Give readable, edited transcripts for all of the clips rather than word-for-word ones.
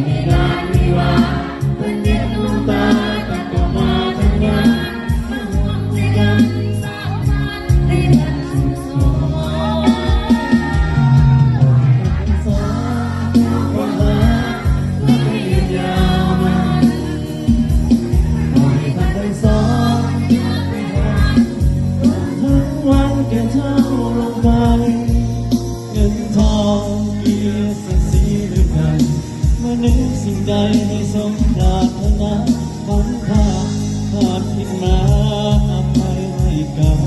ในงานวิวาห์เป็นเด็กน้ำตาแต่ก็มาทันยามาห่วงใจกันสาวมาให้กันสุขสมสองความรักและไม่ยืนยาวมันปล่อยผ่านไปสองทั้งวันแก่เท่าลงไปเงินทองเกียรติศักดิ์ศรีด้วยกันเมื่อนึกสิ่งใดให้สมปรารถนาฝันภาพขาดทิ้งมาอภัยให้กัน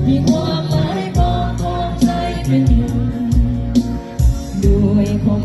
มีความหมายบอกของใจเป็นหนึ่งด้วยความ